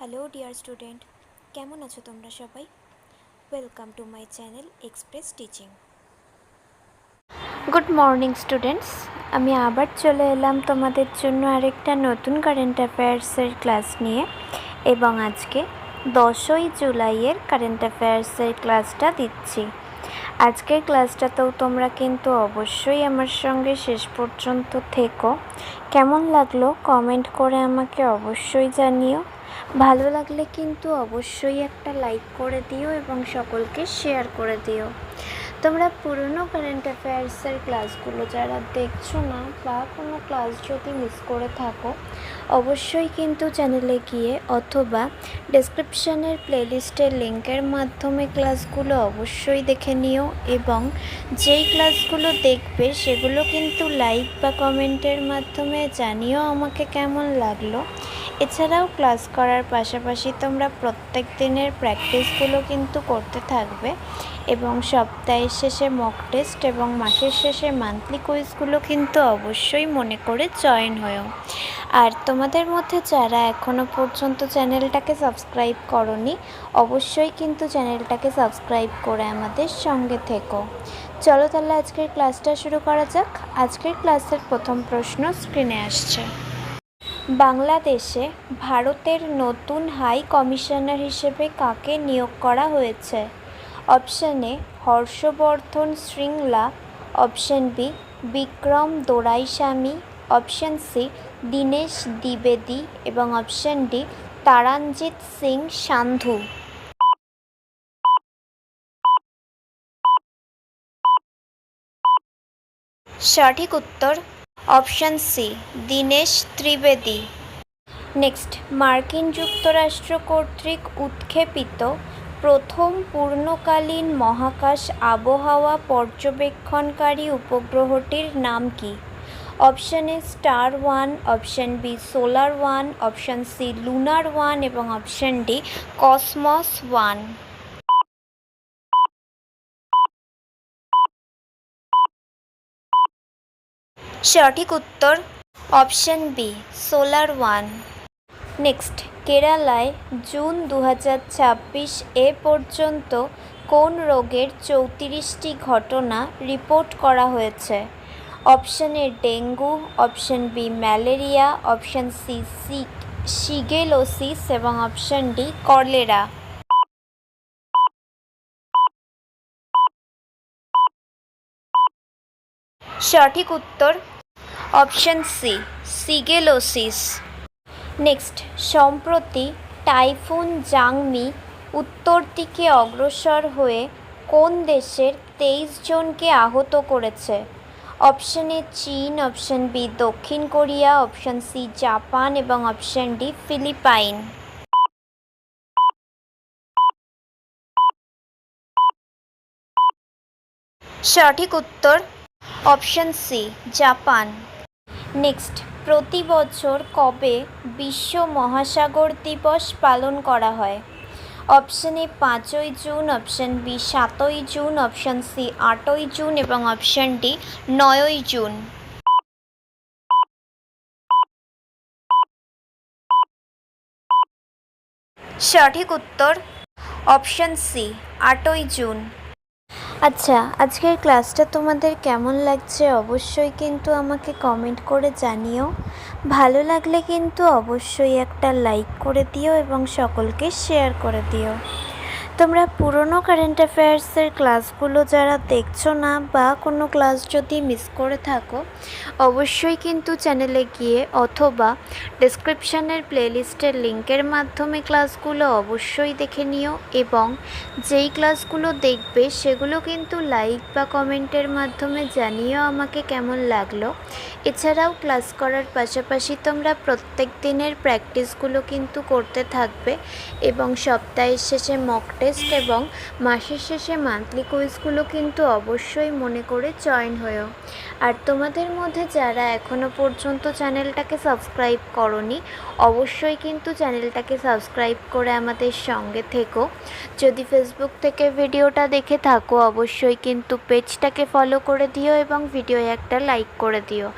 Hello dear student, কেমন আছো তোমরা সবাই? Welcome to my channel express teaching. Good morning students, আমি আবার চলে এলাম তোমাদের জন্য আরেকটা নতুন কারেন্ট অ্যাফেয়ার্সের ক্লাস নিয়ে। এবং আজকে 10ই জুলাইয়ের কারেন্ট অ্যাফেয়ার্সের ক্লাসটা দিচ্ছি। আজকের ক্লাসটাতেও তোমরা কিন্তু অবশ্যই আমার সঙ্গে শেষ পর্যন্ত থেকো। কেমন লাগলো কমেন্ট করে আমাকে অবশ্যই জানিও। ভালো লাগলে কিন্তু অবশ্যই একটা লাইক করে দিও এবং সকলকে শেয়ার করে দিও। তোমরা পুরনো কারেন্ট অ্যাফেয়ার্সের ক্লাসগুলো যারা দেখছো না বা কোনো ক্লাস যদি মিস করে থাকো, অবশ্যই কিন্তু চ্যানেলে গিয়ে অথবা ডেসক্রিপশানের প্লেলিস্টের লিঙ্কের মাধ্যমে ক্লাসগুলো অবশ্যই দেখে নিও। এবং যেই ক্লাসগুলো দেখবে সেগুলো কিন্তু লাইক বা কমেন্টের মাধ্যমে জানিও আমাকে কেমন লাগলো। এছাড়াও ক্লাস করার পাশাপাশি তোমরা প্রত্যেক দিনের প্র্যাকটিসগুলো কিন্তু করতে থাকবে এবং সপ্তাহের শেষে মক টেস্ট এবং মাসের শেষে মান্থলি কুইজগুলো কিন্তু অবশ্যই মনে করে জয়েন হও। আর তোমাদের মধ্যে যারা এখনও পর্যন্ত চ্যানেলটাকে সাবস্ক্রাইব করোনি, অবশ্যই কিন্তু চ্যানেলটাকে সাবস্ক্রাইব করে আমাদের সঙ্গে থেকো। চলো তাহলে আজকের ক্লাসটা শুরু করা যাক। আজকের ক্লাসের প্রথম প্রশ্ন স্ক্রিনে আসছে। বাংলাদেশে ভারতের নতুন হাই কমিশনার হিসেবে কাকে নিয়োগ করা হয়েছে? Option A Harshvardhan Shringla, option B Vikram Doraiswami, option C Dinesh দ্বিবেদী এবং অপশান ডি তারানজিৎ সিং সান্ধু। সঠিক উত্তর option C Dinesh Trivedi. Next, মার্কিন যুক্তরাষ্ট্র কর্তৃক উৎক্ষেপিত প্রথম পূর্ণকালীন মহাকাশ আবহাওয়া পর্যবেক্ষণকারী উপগ্রহটির নাম কি? Option A star one, option B solar one, option C lunar one এবং অপশান ডি কসমস-1। সঠিক উত্তর অপশান বি সোলার-1। নেক্সট, কেরালায় জুন 2026 এ পর্যন্ত কোন রোগের 34টি ঘটনা রিপোর্ট করা হয়েছে? Option A dengue, option B malaria, option C shigellosis এবং অপশান ডি কলেরা। সঠিক উত্তর অপশান সি শিগেলোসিস। নেক্সট, সম্প্রতি টাইফুন জাংমি উত্তর দিকে অগ্রসর হয়ে কোন দেশের 23 জনকে আহত করেছে? অপশান এ চীন, অপশান বি দক্ষিণ কোরিয়া, অপশান সি জাপান এবং অপশান ডি ফিলিপাইন। সঠিক উত্তর অপশান সি জাপান। নেক্সট, প্রতি বছর কবে বিশ্ব মহাসাগর দিবস পালন করা হয়? অপশান এ 5ই জুন, অপশান বি 7ই জুন, অপশান সি 8ই জুন এবং অপশান ডি 9ই জুন। সঠিক উত্তর অপশান সি 8ই জুন। আচ্ছা, আজকের ক্লাসটা তোমাদের কেমন লাগছে অবশ্যই কিন্তু আমাকে কমেন্ট করে জানিও। ভালো লাগলে কিন্তু অবশ্যই একটা লাইক করে দিও এবং সকলকে শেয়ার করে দিও। তোমরা পুরনো কারেন্ট অ্যাফেয়ার্সের ক্লাসগুলো যারা দেখছো না বা কোনো ক্লাস যদি মিস করে থাকো, অবশ্যই কিন্তু চ্যানেলে গিয়ে অথবা ডেসক্রিপশানের প্লেলিস্টের লিঙ্কের মাধ্যমে ক্লাসগুলো অবশ্যই দেখে নিও। এবং যেই ক্লাসগুলো দেখবে সেগুলো কিন্তু লাইক বা কমেন্টের মাধ্যমে জানিও আমাকে কেমন লাগলো। এছাড়াও ক্লাস করার পাশাপাশি তোমরা প্রত্যেক দিনের প্র্যাকটিসগুলো কিন্তু করতে থাকবে এবং সপ্তাহের শেষে মক টেস্ট এবং মাসের শেষে মান্থলি কুইজগুলো কিন্তু অবশ্যই মনে করে জয়েন হও। আর তোমাদের মধ্যে যারা এখনও পর্যন্ত চ্যানেলটাকে সাবস্ক্রাইব করোনি, অবশ্যই কিন্তু চ্যানেলটাকে সাবস্ক্রাইব করে আমাদের সঙ্গে থেকো। যদি ফেসবুক থেকে ভিডিওটা দেখে থাকো, অবশ্যই কিন্তু পেজটাকে ফলো করে দিও এবং ভিডিও একটা লাইক করে দিও।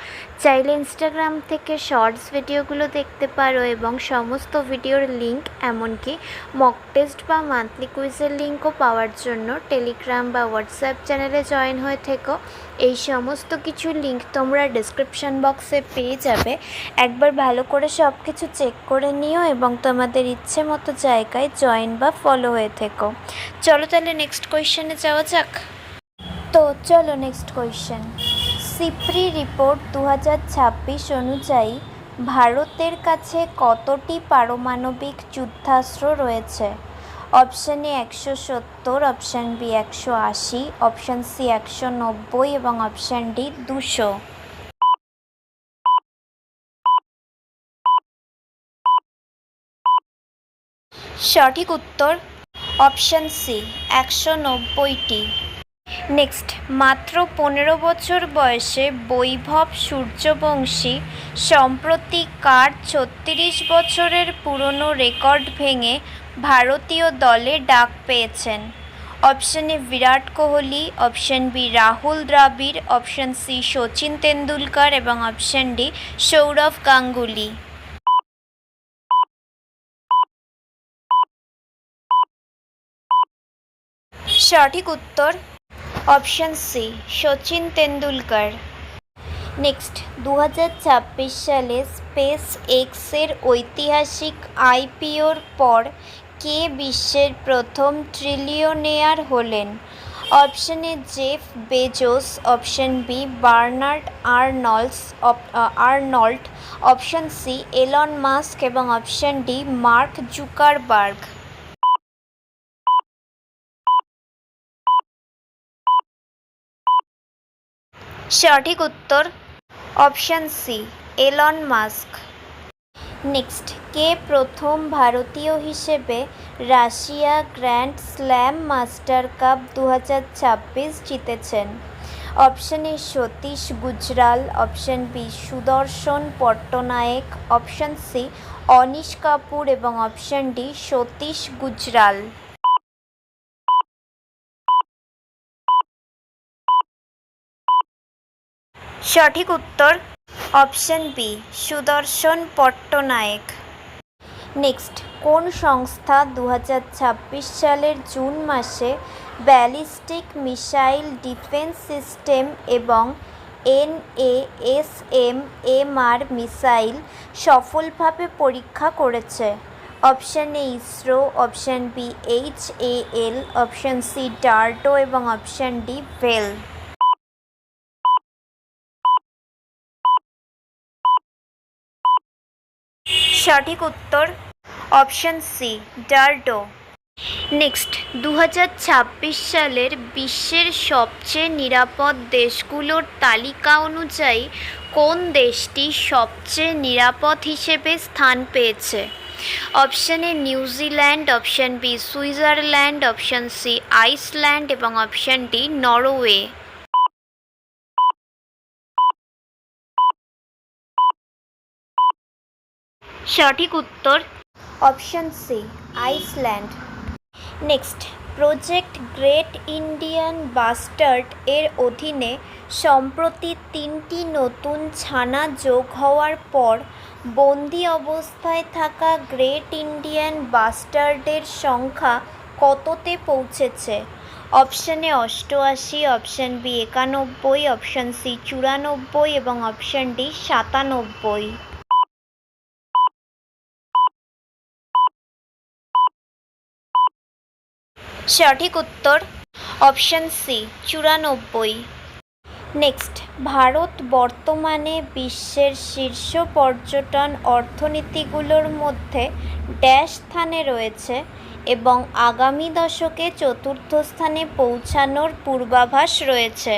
চাইলে ইনস্টাগ্রাম থেকে শর্টস ভিডিওগুলো দেখতে পারো এবং সমস্ত ভিডিওর লিঙ্ক এমনকি মক টেস্ট বা মান্থলি কুইজের লিঙ্কও পাওয়ার জন্য টেলিগ্রাম বা হোয়াটসঅ্যাপ চ্যানেলে জয়েন হয়ে থেকো। এই সমস্ত কিছু লিঙ্ক তোমরা ডিসক্রিপশান বক্সে পেয়ে যাবে। একবার ভালো করে সব কিছু চেক করে নিও এবং তোমাদের ইচ্ছে মতো জায়গায় জয়েন বা ফলো হয়ে থেকো। চলো তাহলে নেক্সট কোয়েশ্চেনে যাওয়া যাক। তো চলো নেক্সট কোয়েশ্চেন। সিপ্রি রিপোর্ট 2026 অনুযায়ী ভারতের কাছে কতটি পারমাণবিক যুদ্ধাস্ত্র রয়েছে? Option A 170, option B 180, option C 190 এবং অপশান ডি 200। সঠিক উত্তর অপশান সি 190টি। নেক্সট, মাত্র 15 বছর বয়সে বৈভব সূর্যবংশী সম্প্রতি কার 36 বছরের পুরনো রেকর্ড ভেঙে ভারতীয় দলে ডাক পেয়েছেন? Option A Virat Kohli, option B Rahul Dravid, option C Sachin Tendulkar এবং অপশান ডি সৌরভ গাঙ্গুলি। সঠিক উত্তর option C Sachin Tendulkar. Next, 2026 সালে স্পেস এক্সের ঐতিহাসিক আইপিওর পর কে বিশ্বের প্রথম ট্রিলিয়নেয়ার হলেন? Option A Jeff Bezos, option B Bernard Arnault, option C Elon Musk এবং অপশান ডি মার্ক জুকারবার্গ। সঠিক উত্তর option C Elon Musk. Next, কে প্রথম ভারতীয় হিসেবে Russia grand slam master cup 2026 জিতেছেন? Option A Satish Gujral, option B Sudarshan Pattnaik, option C Anish Kapoor এবং option D Satish Gujral. সঠিক উত্তর option B Sudarshan Pattnaik. Next, কোন সংস্থা 2026 সালের জুন মাসে ব্যালিস্টিক মিসাইল ডিফেন্স সিস্টেম এবং NASAMR মিসাইল সফলভাবে পরীক্ষা করেছে? Option A ISRO, option B HAL, option C DRDO এবং অপশান ডি ভেল। সঠিক উত্তর অপশান সি ডারটো। নেক্সট, 2026 সালের বিশ্বের সবচেয়ে নিরাপদ দেশগুলোর তালিকা অনুযায়ী কোন দেশটি সবচেয়ে নিরাপদ হিসেবে স্থান পেয়েছে? Option A New Zealand, option B Switzerland, option C Iceland এবং অপশান ডি নরওয়ে। সঠিক উত্তর option C Iceland. Next, Project Great Indian Bustard এর অধীনে সম্প্রতি 3টি নতুন ছানা যোগ হওয়ার পর বন্দি অবস্থায় থাকা গ্রেট ইন্ডিয়ান বাস্টার্ডের সংখ্যা কততে পৌঁছেছে? Option A 88, option B 91, option C 94 এবং অপশান ডি 97। সঠিক উত্তর অপশান সি 94। নেক্সট, ভারত বর্তমানে বিশ্বের শীর্ষ পর্যটন অর্থনীতিগুলোর মধ্যে ড্যাশ স্থানে রয়েছে এবং আগামী দশকে চতুর্থ স্থানে পৌঁছানোর পূর্বাভাস রয়েছে?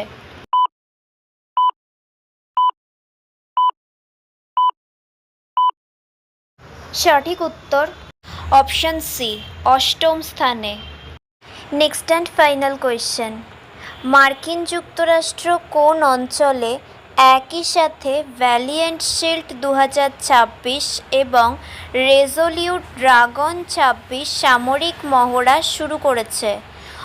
সঠিক উত্তর অপশান সি অষ্টম স্থানে। নেক্সট অ্যান্ড ফাইনাল কোয়েশ্চেন, মার্কিন যুক্তরাষ্ট্র কোন অঞ্চলে একই সাথে ভ্যালিয়েন্ট শিল্ড 2026 এবং রেজলিউট ড্রাগন 26 সামরিক মহড়া শুরু করেছে?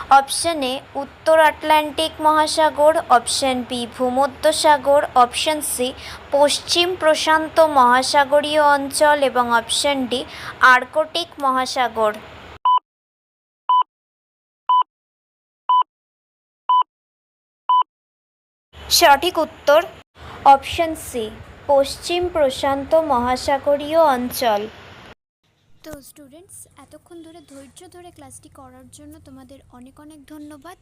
অপশন এ উত্তর আটলান্টিক মহাসাগর, অপশন বি ভূমধ্যসাগর, অপশন সি পশ্চিম প্রশান্ত মহাসাগরীয় অঞ্চল এবং অপশন ডি আর্কটিক মহাসাগর। সঠিক উত্তর অপশন সি পশ্চিম প্রশান্ত মহাসাগরীয় অঞ্চল। তো স্টুডেন্টস, এতক্ষণ ধরে ধৈর্য ধরে ক্লাসটি করার জন্য তোমাদের অনেক অনেক ধন্যবাদ।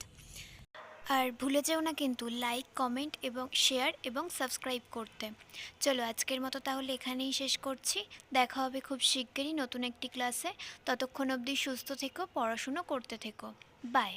আর ভুলে যেও না কিন্তু লাইক, কমেন্ট এবং শেয়ার এবং সাবস্ক্রাইব করতে। চলো আজকের মতো তাহলে এখানেই শেষ করছি। দেখা হবে খুব শিগগিরই নতুন একটি ক্লাসে। ততক্ষণ অবধি সুস্থ থেকো, পড়াশুনো করতে থেকো। বাই।